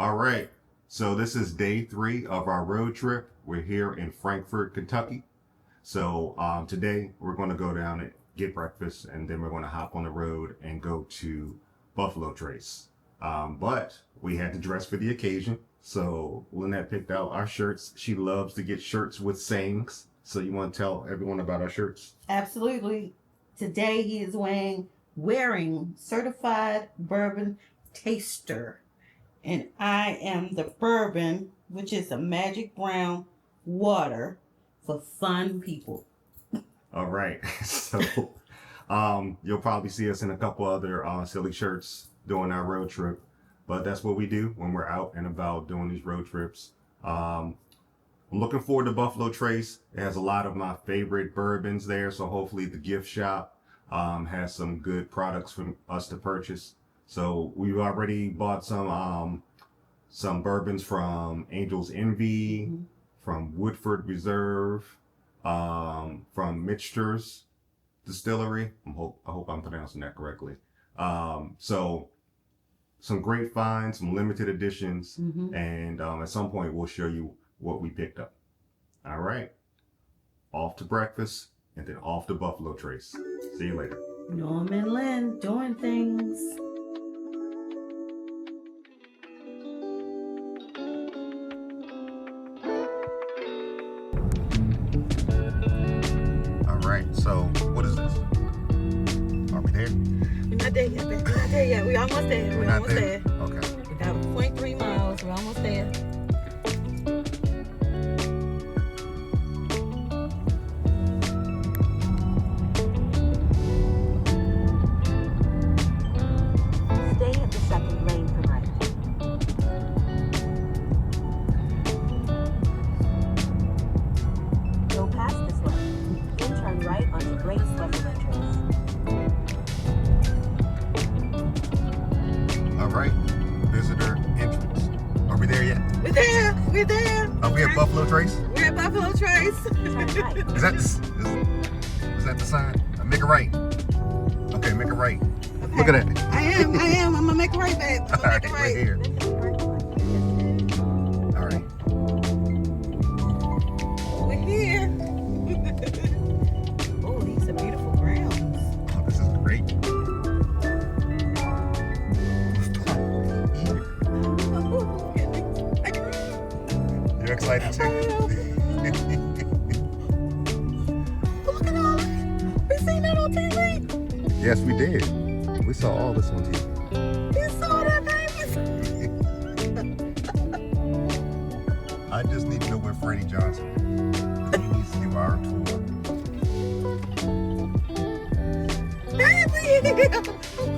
All right. So this is day 3 of our road trip. We're here in Frankfort, Kentucky. So today we're going to go down and get breakfast, and then we're going to hop on the road and go to Buffalo Trace. But we had to dress for the occasion. So Lynette picked out our shirts. She loves to get shirts with sayings. So you want to tell everyone about our shirts? Absolutely. Today he is wearing certified bourbon taster. And I am the bourbon, which is a magic brown water for fun people. All right. So you'll probably see us in a couple other silly shirts during our road trip. But that's what we do when we're out and about doing these road trips. I'm looking forward to Buffalo Trace. It has a lot of my favorite bourbons there. So hopefully the gift shop has some good products for us to purchase. So we've already bought some bourbons from Angel's Envy, from Woodford Reserve, from Mitchell's Distillery. I hope I'm pronouncing that correctly. So some great finds, some limited editions, and at some point we'll show you what we picked up. All right, off to breakfast and then off to Buffalo Trace. See you later. Norm and Lynn doing things. All right, so what is this? Are we there? We're not there yet, baby. We're not there yet. We're almost there. We're almost there. Okay. We got 0.3 miles. We're almost there. Stay in the second lane for right. Go past this lane, then turn right onto Grace Buffalo Trace. All right, visitor entrance. Are we there yet? We're there. We're there. Are we at Buffalo Trace? We're at Buffalo Trace. Turn right. Is that the sign? Make a right. Okay, make a right. Okay. Look at that. I am. I'm gonna make it right, babe. I'm All gonna right, make it we're right. here. Then to the parking lot. All right. We're here. Oh, these are beautiful grounds. Oh, this is great. You're excited too? Look at all this. We seen that on TV. Yes, we did. We saw all this on TV. You saw that, baby. I just need to know where Freddie Johnson is. He needs to do our tour. Baby, I'm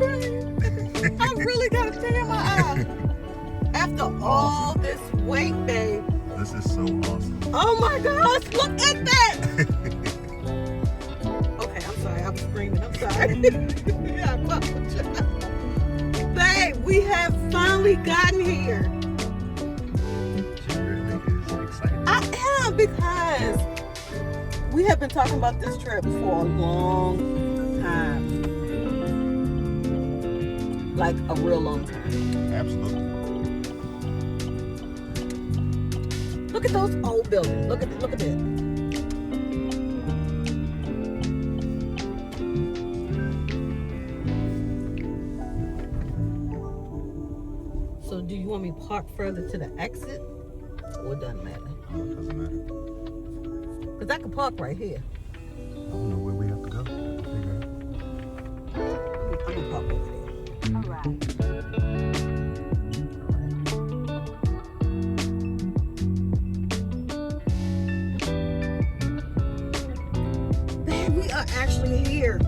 crying. I really got to tear in my eye. After all this wait, babe. This is so awesome. Oh my gosh, look at that. Okay, I'm sorry. I'm screaming. I'm sorry. Yeah, I apologize. Babe, we have finally gotten here. She really is excited. I am, because we have been talking about this trip for a long time. Like a real long time. Absolutely. Look at those old buildings. Look at it. So do you want me to park further to the exit? Or it doesn't matter? Oh, it doesn't matter. Because I can park right here. I don't know where we have to go. Figure it I'm going to park over there. All right. Babe, we are actually here.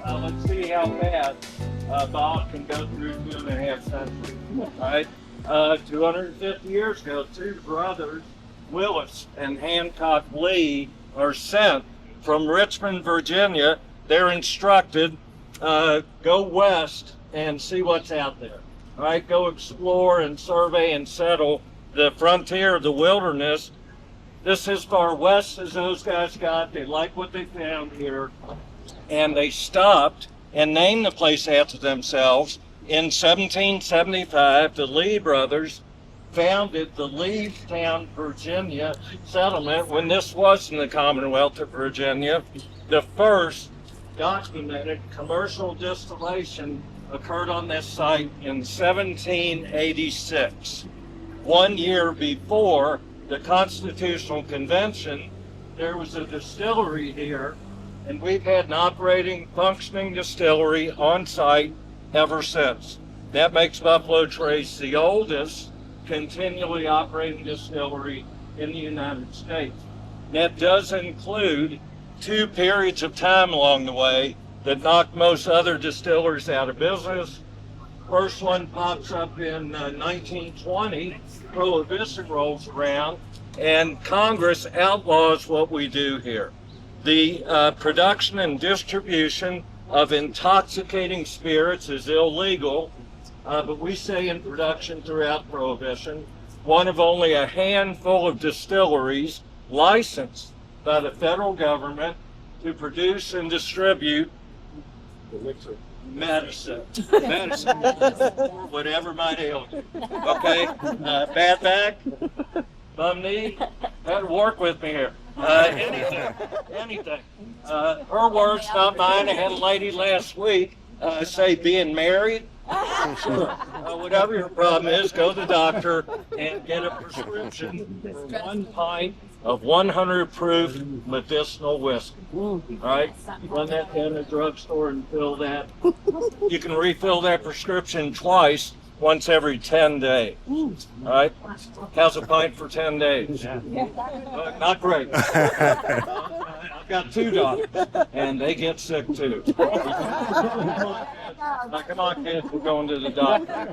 Let's see how fast Bob can go through 2.5 centuries. Right? 250 years ago, two brothers, Willis and Hancock Lee, are sent from Richmond, Virginia they're instructed, go west and see what's out there. All right, go explore and survey and settle the frontier of the wilderness. This is as far west as those guys got. They like what they found here, and they stopped and named the place after themselves. In 1775, the Lee brothers founded the Leestown, Virginia settlement when this was in the Commonwealth of Virginia. The first documented commercial distillation occurred on this site in 1786. 1 year before the Constitutional Convention, there was a distillery here, and we've had an operating, functioning distillery on site ever since. That makes Buffalo Trace the oldest continually operating distillery in the United States. That does include 2 periods of time along the way that knocked most other distillers out of business. First one pops up in 1920, Prohibition rolls around, and Congress outlaws what we do here. The production and distribution of intoxicating spirits is illegal, but we say in production throughout Prohibition. One of only a handful of distilleries licensed by the federal government to produce and distribute medicine, whatever might ail you. Okay, bad back, bum knee, had to work with me here. Anything. Her words, not mine. I had a lady last week say being married. Sure. Whatever your problem is, go to the doctor and get a prescription for 1 pint of 100 proof medicinal whiskey. All right, run that down at the drugstore and fill that. You can refill that prescription twice, once every 10 days. All right, how's a pint for 10 days? Not great. I've got 2 daughters, and they get sick too. Now, come on, kids, we're going to the doctor.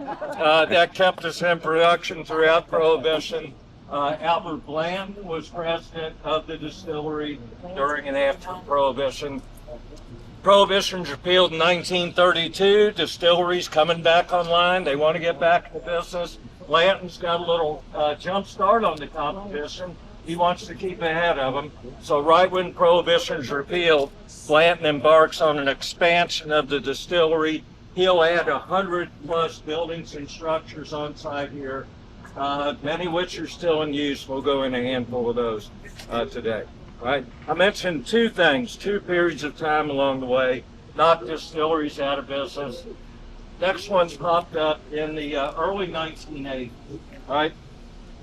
That kept us in production throughout Prohibition. Albert Bland was president of the distillery during and after Prohibition. Prohibition's repealed in 1932. Distilleries coming back online. They want to get back into business. Blanton's got a little jump start on the competition. He wants to keep ahead of them. So right when Prohibition's repealed, Blanton embarks on an expansion of the distillery. He'll add 100+ buildings and structures on site here, many of which are still in use. We'll go in a handful of those today. Right? I mentioned 2 things, 2 periods of time along the way, knocked distilleries out of business. Next one's popped up in the early 1980s. Right?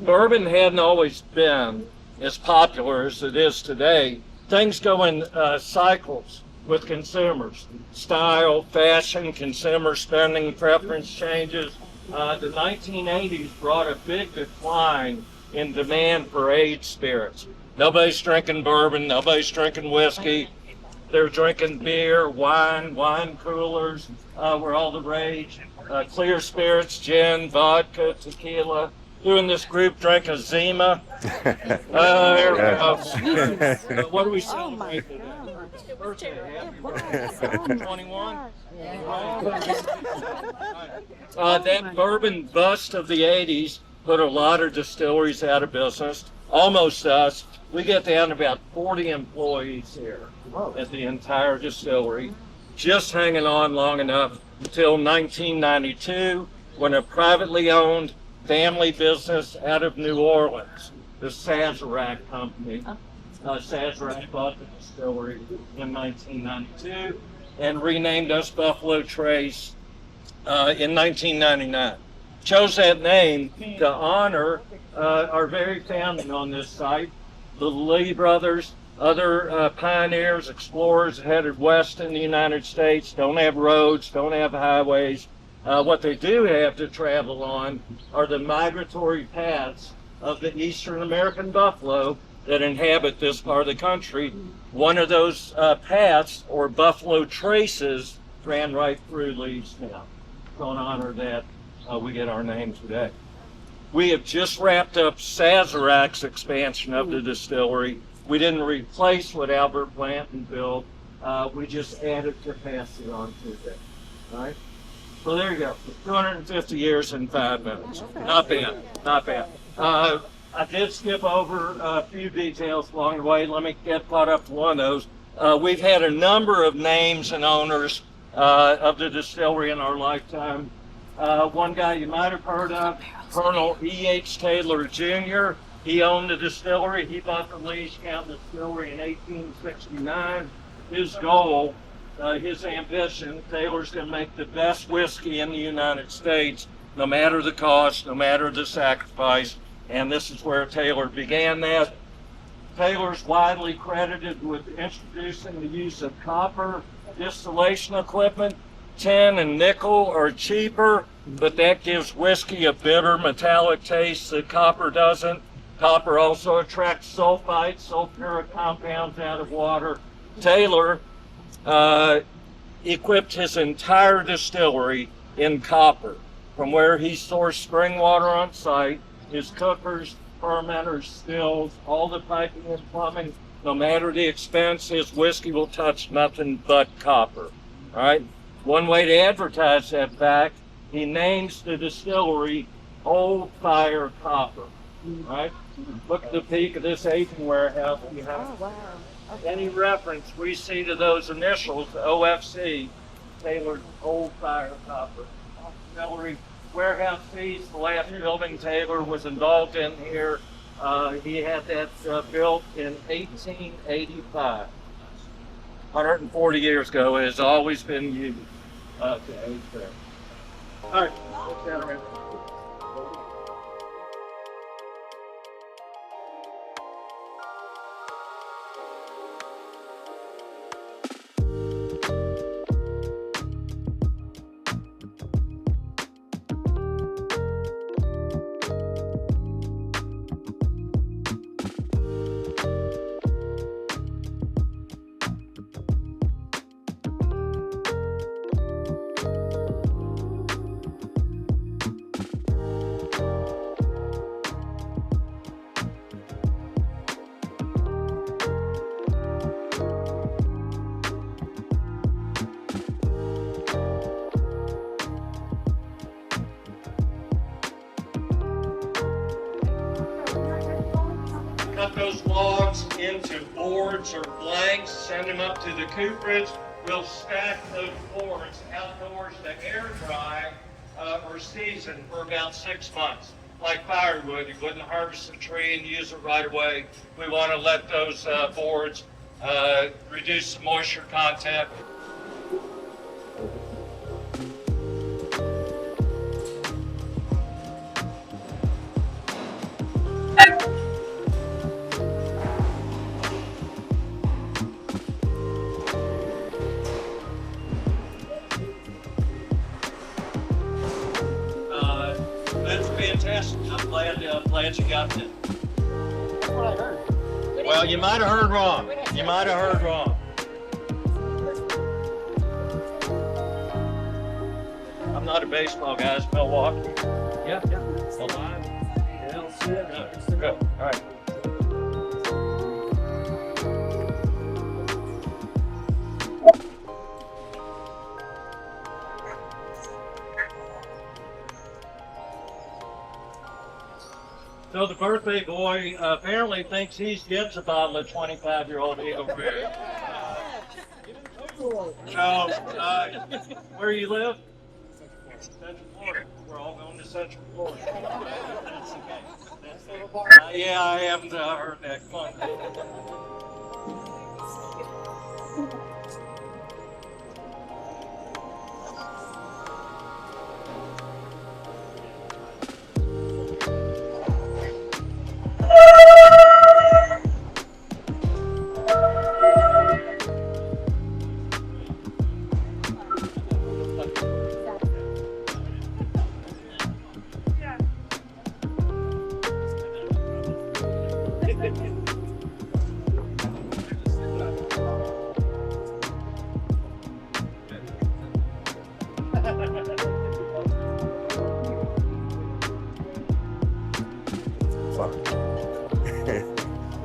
Bourbon hadn't always been as popular as it is today. Things go in cycles with consumers. Style, fashion, consumer spending preference changes. The 1980s brought a big decline in demand for aged spirits. Nobody's drinking bourbon, nobody's drinking whiskey. They're drinking beer, wine coolers were all the rage. Clear spirits, gin, vodka, tequila. Who in this group drank a Zima? There we go. What are we celebrating today? Birthday, happy birthday. 21? That bourbon bust of the 80s put a lot of distilleries out of business. Almost us. We get down to about 40 employees here at the entire distillery, just hanging on long enough until 1992, when a privately owned family business out of New Orleans, the Sazerac Company, Sazerac bought the distillery in 1992 and renamed us Buffalo Trace in 1999. Chose that name to honor our very founding on this site. The Lee brothers, other pioneers, explorers headed west in the United States, don't have roads, don't have highways. What they do have to travel on are the migratory paths of the Eastern American buffalo that inhabit this part of the country. One of those paths, or buffalo traces, ran right through Leestown. So in honor of that, we get our name today. We have just wrapped up Sazerac's expansion of the distillery. We didn't replace what Albert Blanton built. We just added capacity onto that. All right. So there you go. 250 years in 5 minutes. Not bad. Not bad. I did skip over a few details along the way. Let me get caught up to one of those. We've had a number of names and owners of the distillery in our lifetime. One guy you might have heard of, Colonel E.H. Taylor Jr. He owned the distillery. He bought the Lee's County Distillery in 1869. His goal, his ambition, Taylor's going to make the best whiskey in the United States, no matter the cost, no matter the sacrifice. And this is where Taylor began that. Taylor's widely credited with introducing the use of copper distillation equipment. Tin and nickel are cheaper, but that gives whiskey a bitter metallic taste that copper doesn't. Copper also attracts sulfites, sulfuric compounds out of water. Taylor equipped his entire distillery in copper, from where he sourced spring water on site, his cookers, fermenters, stills, all the piping and plumbing. No matter the expense, his whiskey will touch nothing but copper. All right. One way to advertise that fact, he names the distillery Old Fire Copper. All right. Look at the peak of this aging warehouse. You have any reference we see to those initials, OFC, Taylor's Old Fire Copper. Distillery warehouse fees, the last building Taylor was involved in here. He had that built in 1885. 140 years ago. It has always been used to age there. All right, let's get around. Cut those logs into boards or blanks, send them up to the cooperage. We'll stack those boards outdoors to air dry or season for about 6 months. Like firewood, you wouldn't harvest a tree and use it right away. We want to let those boards reduce the moisture content. I'm glad you got it. That's what I heard. Well, you might have heard wrong. You might have heard wrong. I'm not a baseball guy. It's Milwaukee. Yeah. Alive. Yeah. Good. All right. So the birthday boy apparently thinks he gets a bottle of 25-year-old Eagle Beer. So, where you live? Central Florida. We're all going to Central Florida. That's okay. Yeah, I haven't heard that. Come on.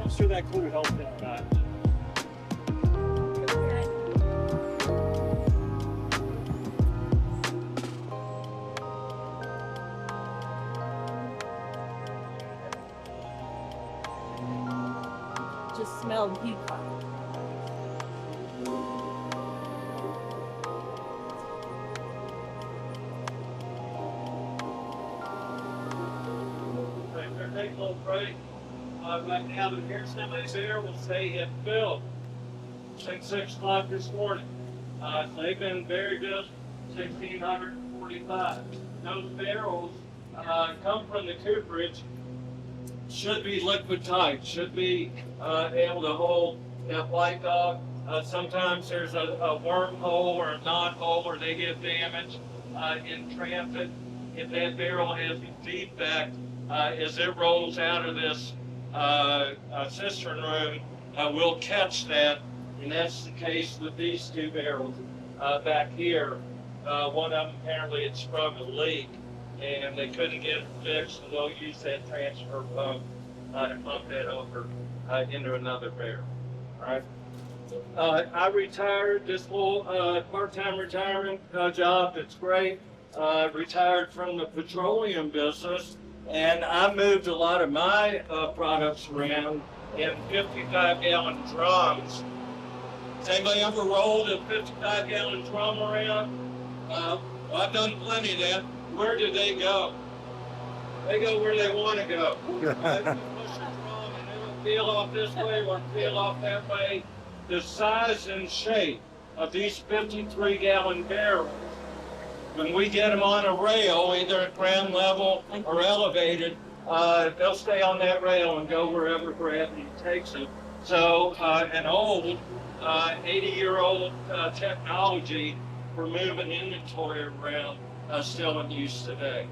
I'm sure that clue helped him. smell the heat. Take a little break. Right now, the here's how many barrels they have filled since 6 o'clock this morning. They've been very good, 1,645. Those barrels come from the cooperage, should be liquid tight, should be able to hold that white dog. Sometimes there's a wormhole or a knot hole or they get damaged in transit. If that barrel has a defect, as it rolls out of this cistern room, we'll catch that, and that's the case with these 2 barrels back here. One of them apparently had sprung a leak, and they couldn't get it fixed, so they'll use that transfer pump to pump that over into another barrel. All right. I retired this little part-time retirement job. It's great. Retired from the petroleum business, and I moved a lot of my products around in 55-gallon drums. Has anybody ever rolled a 55-gallon drum around? Well, I've done plenty of that. Where do they go? They go where they want to go. Push a drum and it'll peel off this way or peel off that way. The size and shape of these 53-gallon barrels, when we get them on a rail, either at ground level or elevated, they'll stay on that rail and go wherever gravity takes them. So an old 80-year-old technology for moving inventory around still in use today.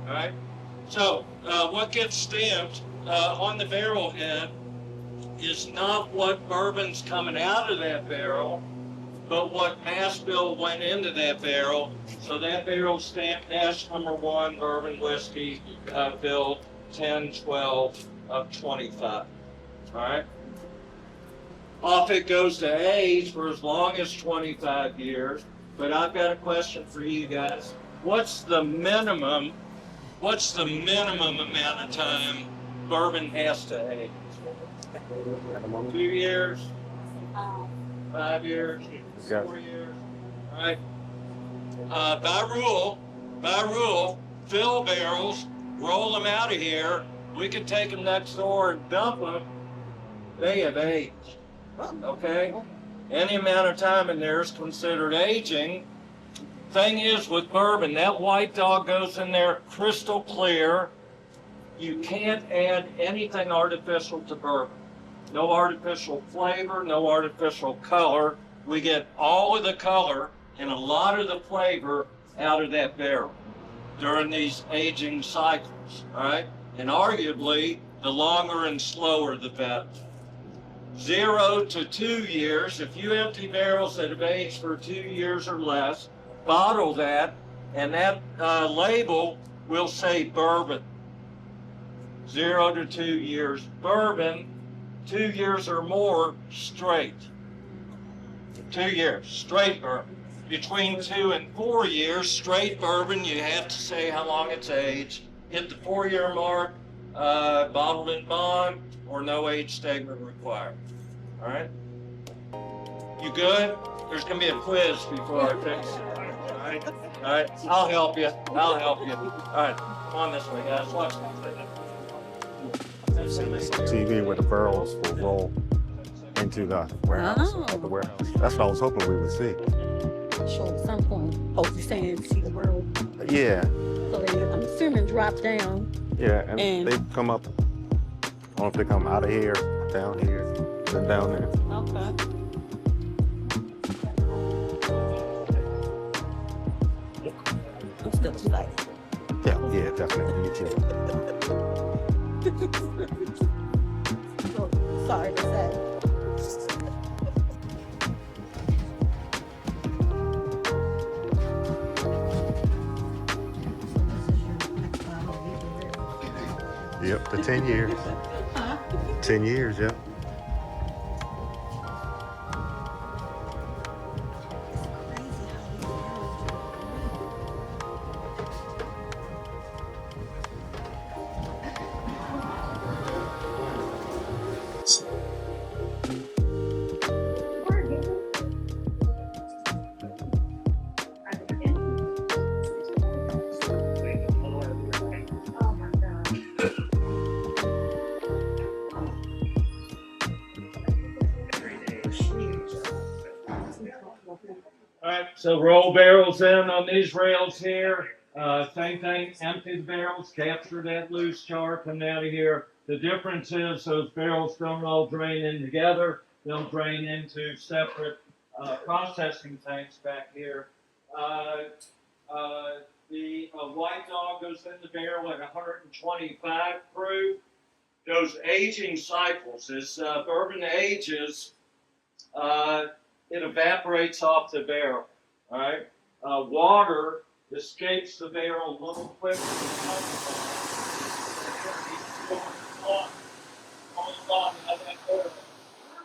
All right. So what gets stamped on the barrel head is not what bourbon's coming out of that barrel, but what mass bill went into that barrel. So that barrel stamped dash number 1 bourbon whiskey bill 1012 of 25. All right. Off it goes to age for as long as 25 years. But I've got a question for you guys. What's the minimum amount of time bourbon has to age? 2 years? 5 years? 4 years? All right. By rule, fill barrels, roll them out of here. We could take them next door and dump them. They have aged. Okay? Any amount of time in there is considered aging. Thing is with bourbon, that white dog goes in there crystal clear. You can't add anything artificial to bourbon. No artificial flavor, no artificial color. We get all of the color and a lot of the flavor out of that barrel during these aging cycles, all right? And arguably, the longer and slower the better. 0 to 2 years, if you empty barrels that have aged for 2 years or less, bottle that, and that label will say bourbon. 0 to 2 years bourbon, 2 years or more straight. 2 years, straight bourbon. Between 2 and 4 years, straight bourbon, you have to say how long it's aged. Hit the 4-year mark, bottled in bond, or no age statement required. All right? You good? There's gonna be a quiz before I fix it. All right? All right, I'll help you. All right, come on this way, guys. Watch this. TV where the barrels will roll into the warehouse. Oh. Of the warehouse. That's what I was hoping we would see. Show at some point. Oh, you're saying see the world. Yeah, So they, I'm assuming, drop down. yeah, and And- they come up. I don't know if they come out of here, down here, then down there. Okay. I'm still excited. Yeah, definitely. Me too. Oh, sorry to say. Yep, the 10 years. 10 years, yep. Alright, so roll barrels in on these rails here. Same thing, empty the barrels, capture that loose char coming out of here. The difference is those barrels don't all drain in together. They'll drain into separate processing tanks back here. The white dog goes in the barrel at 125 proof. Those aging cycles, as bourbon ages, it evaporates off the barrel. All right, water escapes the barrel a little quicker.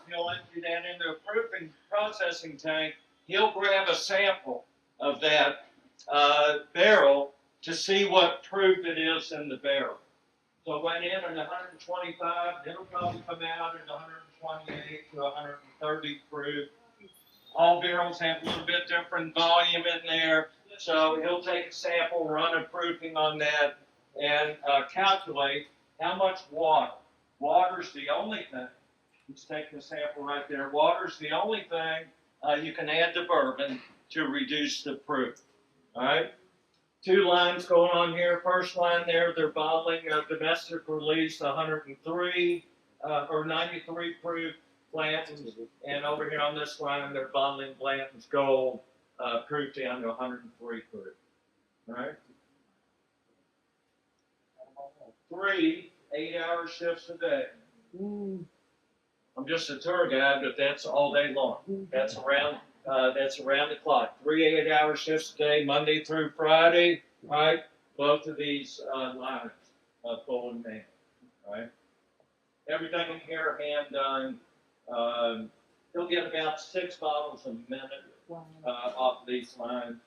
He'll empty that into a proofing processing tank. He'll grab a sample of that barrel to see what proof it is in the barrel. So it went in at 125, it'll probably come out at 128 to 130 proof. All barrels have a little bit different volume in there, so he'll take a sample, run a proofing on that, and calculate how much water. Water's the only thing. He's taking a sample right there. Water's the only thing you can add to bourbon to reduce the proof. All right? Two lines going on here. First line there, they're bottling domestic release 103 or 93 proof Blanton's, and over here on this line, they're bottling Blanton's Gold proof down to 103 proof. All right? 3 8-hour shifts a day. I'm just a tour guide, but that's all day long. That's around the clock. 3 8-hour shifts a day, Monday through Friday, right? Both of these lines, full and man, right? Everything in here hand done. He'll get about 6 bottles a minute off these lines.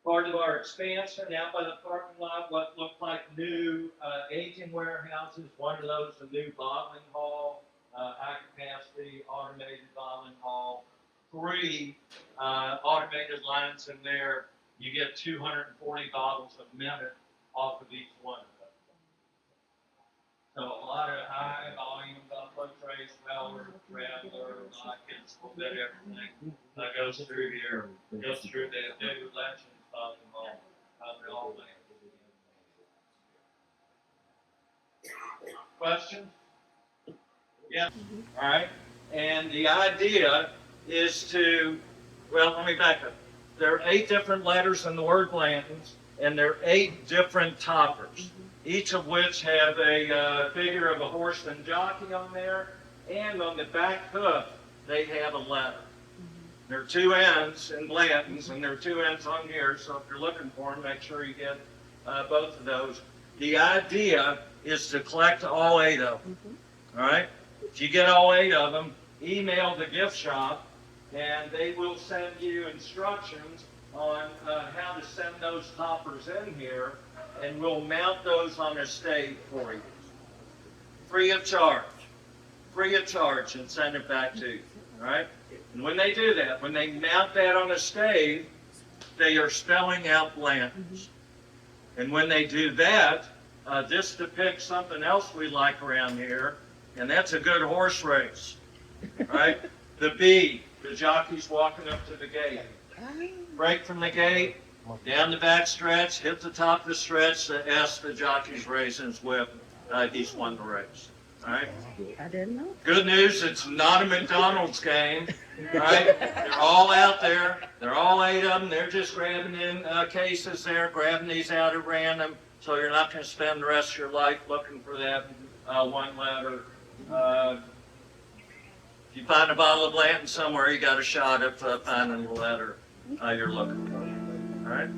Part of our expansion out by the parking lot, what looked like new aging warehouses. One of those, a new bottling hall, high capacity automated bottling hall. 3 automated lines in there. You get 240 bottles a minute off of each one of them. So a lot of high volume Buffalo Trace, Weller, Traveler, Watkins, a little bit of everything goes through here. Goes through the new Legends bottling hall. They're all linked. Questions? Yeah. All right. And the idea is to, well, let me back up. There are 8 different letters in the word Blanton's, and there are 8 different toppers, each of which have a figure of a horse and jockey on there, and on the back hoof, they have a letter. There are 2 ends in Blanton's, and there are 2 ends on here, so if you're looking for them, make sure you get both of those. The idea is to collect all 8 of them, all right? If you get all 8 of them, email the gift shop, and they will send you instructions on how to send those toppers in here, and we'll mount those on a stave for you. Free of charge, and send it back to you, all right? And when they do that, when they mount that on a stave, they are spelling out Blanton's. And when they do that, this depicts something else we like around here, and that's a good horse race, right? The B, the jockey's walking up to the gate. Break from the gate, down the back stretch, hit the top of the stretch, the S, the jockey's raising his whip. He's won the race. All right? I didn't know. Good news, it's not a McDonald's game. Right? They're all out there. They're all 8 of them. They're just grabbing in cases there, grabbing these out at random. So you're not going to spend the rest of your life looking for that one letter. If you find a bottle of Blanton somewhere, you got a shot at finding the letter you're looking for. All right?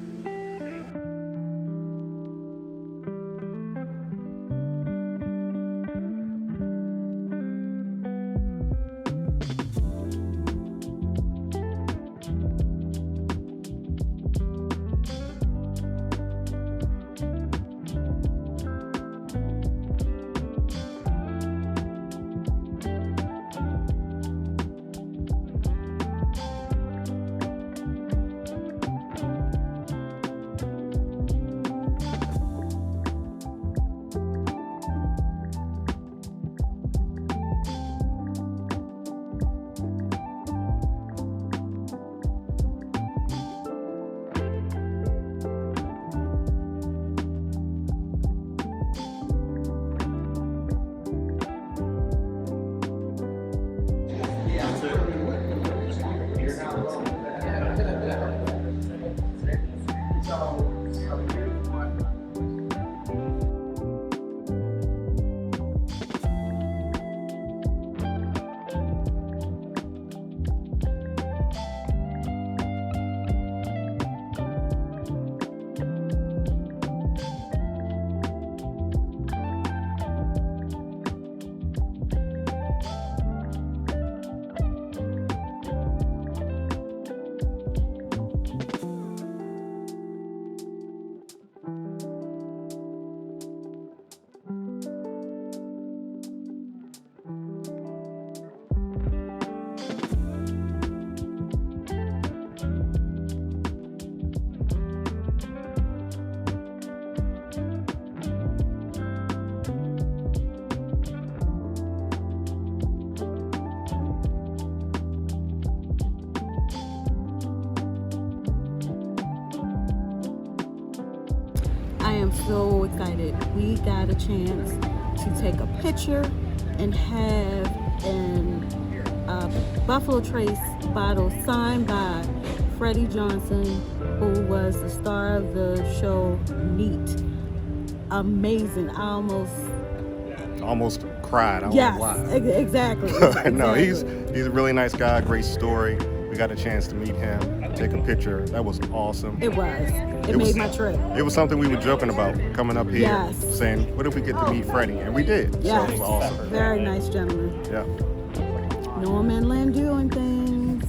am so excited. We got a chance to take a picture and have a Buffalo Trace bottle signed by Freddie Johnson, who was the star of the show Neat. Amazing. I Almost cried. I yes, won't lie. Exactly. No, he's a really nice guy, great story. We got a chance to meet him, take a picture. That was awesome. It was. It made my trip. It was something we were joking about coming up here, Yes. saying, what if we get to meet Freddie? And we did. Yes. So it was awesome. Very nice gentleman. Yeah. Norman Lynn doing things.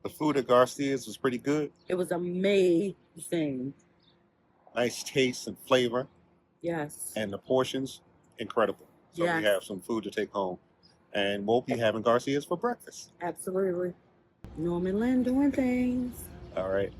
The food at Garcia's was pretty good. It was amazing. Nice taste and flavor. Yes. And the portions, incredible. So Yes. we have some food to take home. And we'll be having Garcia's for breakfast. Absolutely. Norman Lynn doing things. All right.